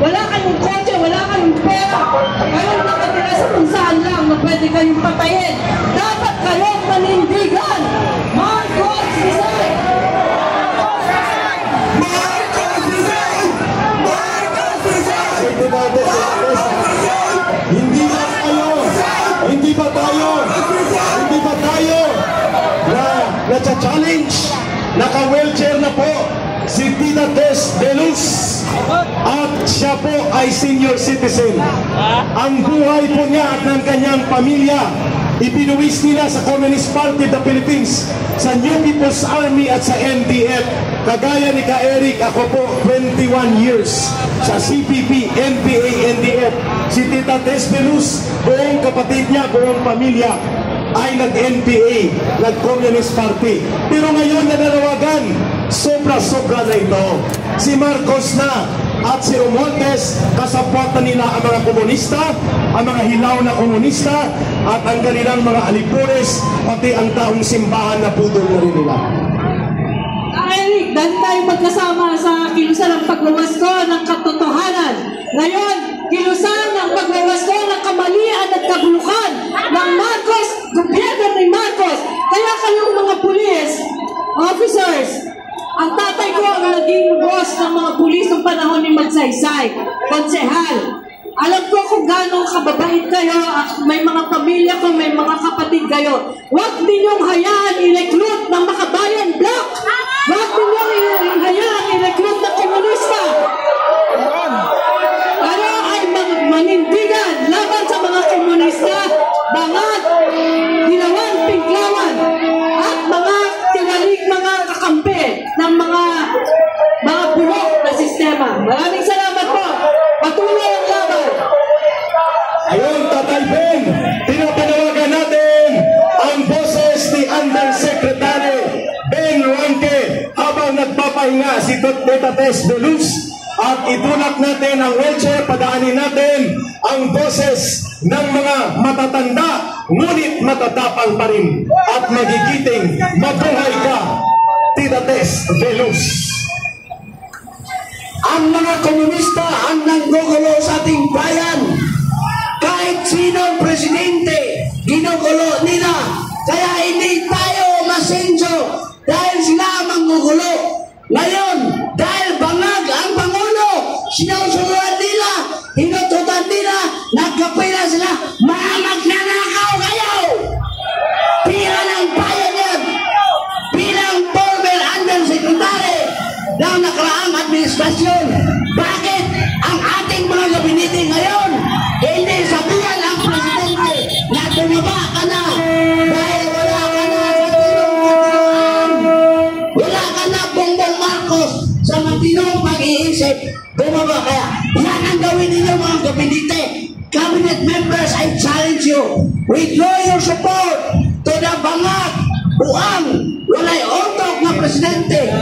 wala kayong kotse, wala kayong pera, kayong nakatira sa kung saan lang na pwede kayong patayin. Dapat kayong manindigan. Marcos resign! Marcos resign! Marcos resign! Hindi ba tayo na-challenge, naka-wheelchair na po si Tita Tess de Luz at siya po ay senior citizen. Ang buhay po niya at ng kanyang pamilya ibinuwis nila sa Communist Party of the Philippines, sa New People's Army at sa NDF. Kagaya ni Ka Eric, ako po 21 years sa CPP, NPA, NDF. Si Tita Tess de Luz, buong kapatid niya, buong pamilya ay nag-NPA, nag-Communist Party. Pero ngayon nananawagan, sobra-sobra na ito. Si Marcos na at si Romualdez, kasapwatan nila ang mga komunista, ang mga hilaw na komunista, at ang kanilang mga alipores, pati ang taong simbahan na putol na rin nila. Eric, dahil tayo magkasama sa kilusan ng pagwawasto ng katotohanan. Ngayon, kilusan ng pagwawasto ng kamalian at kabulukan ng Marcos, gobyerno ni Marcos. Kaya kayong mga pulis, officers, ang tatay ko ang naging boss ng mga pulis ng panahon ni Magsaysay, konsehal. Alam ko kung gaano kababait kayo at may mga pamilya ko, may mga kapatid kayo. Huwag ninyong hayaan i-recruit ng Makabayan Bloc. Huwag ninyong hayaan i-recruit ng komunista. Ano ay manindigan laban sa mga komunista, Bangag, Dilawan, Pinklawan, at mga tinalig mga kakampi ng mga bulok na sistema. Maraming salamat po. Patuloy ang laban. Ayun, Tatay Ben, pinapanawagan natin ang boses ni Undersecretary Ben Ranque habang nagpapahinga si Tita Tess de Luz, at itulak natin ang wheelchair, padaanin natin ang boses ng mga matatanda ngunit matatapang pa rin at magigiting. Mabuhay ka, Tita Tess de Luz. Ang mga komunista ang nanggugulo sa ating bayan. Kahit sinong presidente, ginugulo nila. Kaya hindi tayo masenso dahil sila ang manggugulo. Ngayon, dahil Bangag ang Pangulo, sinusunod nila, hinututan nila, nagkapila sila, magnanakaw kayo! Pira ng bayan yan! Bilang former undersecretary ng nakaraang administrasyon, bakit ang ating mga gabinete ngayon hindi sabihan ang presidente na bumaba ka na dahil wala ka na sa tinong wala ka na Bongbong Marcos sa matinong pag-iisip, bumaba kaya. Yan ang gawin ninyo mga gabinete. Cabinet members, I challenge you, withdraw your support to the Bangag Buang walay utok na presidente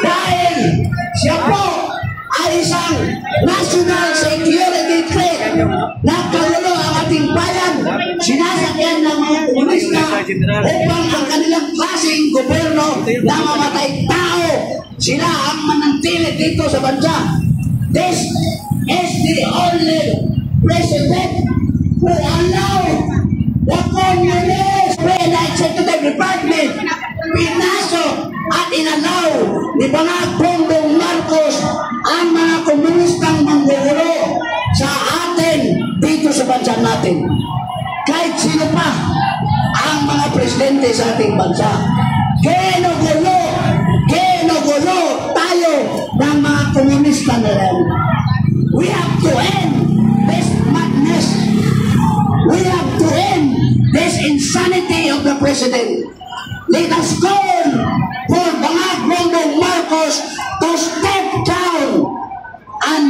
dahil siya po ay isang national security threat. Nagkagulo ang ating bayan, sinasakyan ng mga komunista upang ang kanilang klaseng gobyerno na mamatay tao, sila ang manantilit dito sa bansa. This is the only president who allowed the communist executive department pinasok at inalaw ni Bangag Bongbong Marcos ang mga komunistang manggugulo sa atin dito sa bansa natin. Kahit sino pa ang mga presidente sa ating bansa, ginugulo tayo ng mga komunista na rin. We have to end this madness. We have to end this insanity of the president. Let us call for Bangag Bongbong Marcos to step down and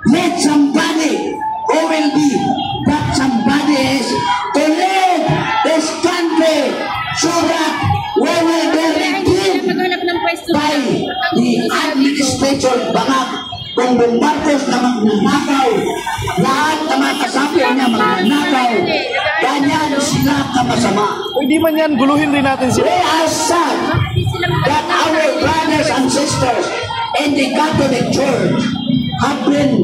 let somebody who will be that somebody is to lead this country so that we will be redeemed by the administration Bangag Bongbong Marcos na magnanakaw. Lahat na mga kasapyo niya magnanakaw. Ganyan sila kamasama. Hindi man yan, guluhin rin natin sila. We are sad that our brothers and sisters in the Catholic Church have been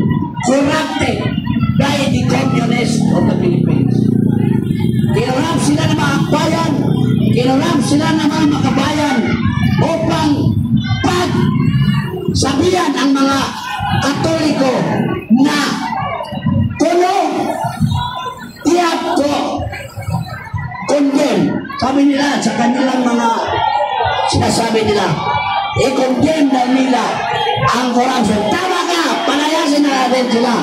corrupted by the communists of the Philippines. Kinurap sila ng mga bayan, kinurap sila ng mga makabayan upang sabihan ang mga Katoliko na kuno tiyak ko condemn. Sabi nila sa kanilang mga sinasabi nila, i-condemn na nila ang corruption. Tama ka, palayasin na natin sila.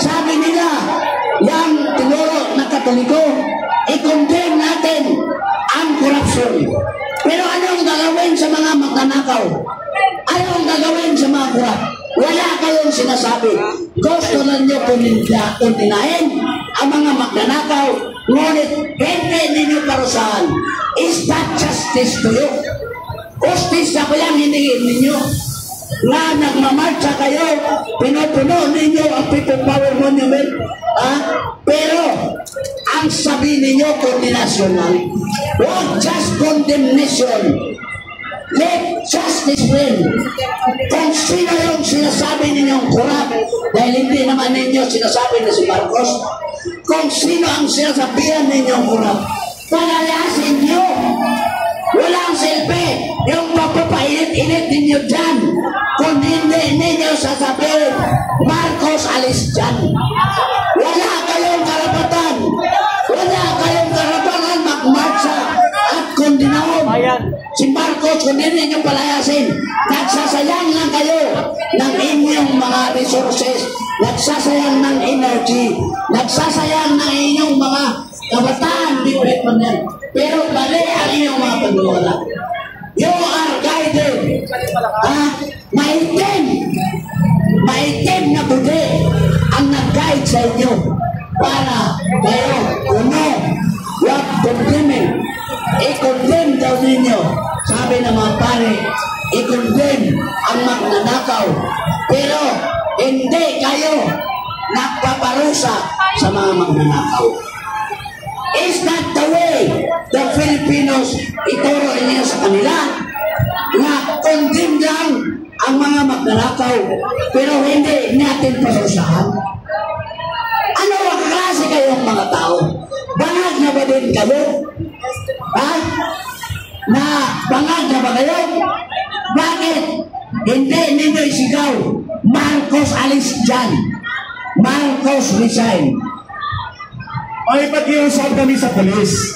Sabi nila, yung tinuro na Katoliko, i-condemn natin ang corruption. Pero anong gagawin sa mga magnanakaw? Anong gagawin sa mga kurap? Wala kayong sinasabi. Gusto na nyo kundinahin ang mga magnanakaw, ngunit hindi ninyo parusahan. Is that justice to you? Justice sa kayang hiningin ninyo? Na nagmamarcha kayo, pinupuno ninyo ang People Power Monument, pero ang sabi ninyo, kondinasyon lang. Not just condemnation. Let justice win. Kung sino yung sinasabi ninyong kurap, dahil hindi naman ninyo sinasabi na si Marcos, kung sino ang sinasabihan ninyong kurap, palayasin nyo. Walang silbi yung papapainit-init ninyo dyan. Kung hindi ninyo sasabihin, Marcos alis dyan. Wala kayong karapatan. Wala kayong karapatan magmarcha at kondinahon si Marcos, kung hindi ninyo palayasin. Nagsasayang lang kayo ng inyong mga resources, nagsasayang ng energy, nagsasayang ng inyong mga kabataan, biulit man yan. Pero bali ang inyong mga pagluwala. You are guided. Maitim na budi ang nag-guide sa inyo para kayo, huwag condemning. I-condemn daw ninyo. Sabi ng mga pare, i-condemn ang magnanakaw. Pero hindi kayo nagpaparusa sa mga magnanakaw. Is that the way the Filipinos ituro niya sa kanila? Na condemn lang ang mga magnanakaw, pero hindi natin parusahan? Ano ang klase kayong mga tao? Bangag na ba din kayo? Na bangag na ba kayo? Bakit hindi ninyo isigaw, Marcos alis dyan, Marcos resign? May pag-iusap kami sa polis.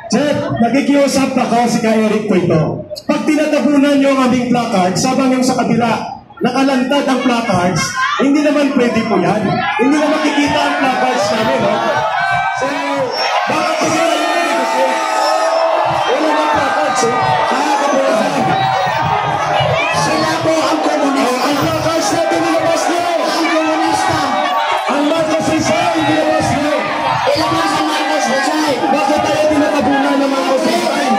Chet, nakikiusap ako si Kaya Eric po ito. Pag tinatabunan nyo ang aming placards, sabang yung sa kabila, nakalantad ang placards, hindi naman pwede po yan. Hindi na makikita ang placards namin, no? So, baka tingnan nyo yun kasi wala ng placards, eh. Nakakapulahan. Sila po ang komunista. Ang placards natin nilabas nyo. Ang komunista. Ang Marcos resign, nilabas nyo. Ilabas ang Marcos resign. Bakit tayo tinatabunan ng Marcos resign?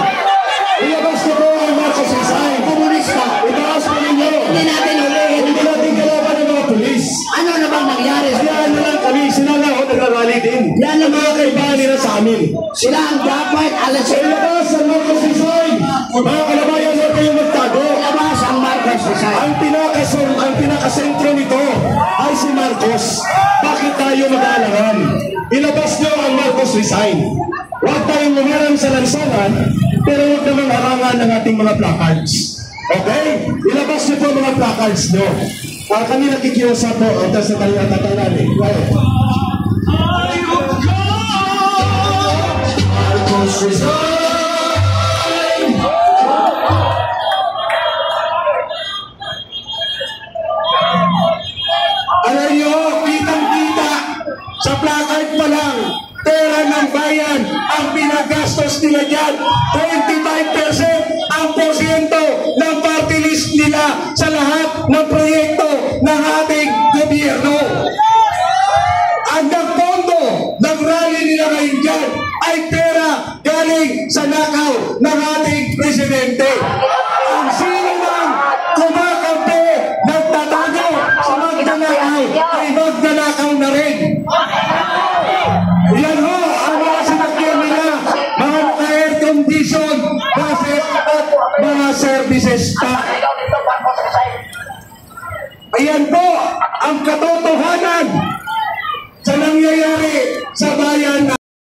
Ilabas nyo po ang Marcos resign. Komunista. Itaas po ninyo. Hindi natin ulihin. Hindi natin kalaban ng mga pulis. Ano na bang nangyari? Hayaan na lang kami, sila lang ako nagrarally din. Yan ang mga kaibahan nila sa amin. Sila ang dapat alasin. Ilabas ang Marcos resign. Mga kalabayan, huwag kayong magtago. Ilabas ang Marcos resign. Ang pinakasentro nito ay si Marcos. Bakit tayo mag-aalangan? Ilabas nyo ang Marcos resign. Huwag tayong lumarang sa lansangan, pero huwag namang harangan ng ating mga placards. Okay? Ilabas nyo po ang mga placards nyo. Kami nakikiusap po, ang tas na tayo natatalan eh. Marcos resign! Alam nyo, kitang-kita sa placard pa lang, pera ng bayan ang pinagastos nila dyan. 25% ang porsyento ng party list nila sa lahat ng proyekto ng ating gobyerno. Ang nagpondo ng rally nila ngayon dyan ay pera galing sa nakaw ng ating presidente. Ang sino man kumakampi, nagtatago sa magnanakaw ay magnanakaw na rin. Yan ho ang mga sinakyan nila, mga air condition, buses at mga services pa. Ayan po ang katotohanan sa nangyayari sa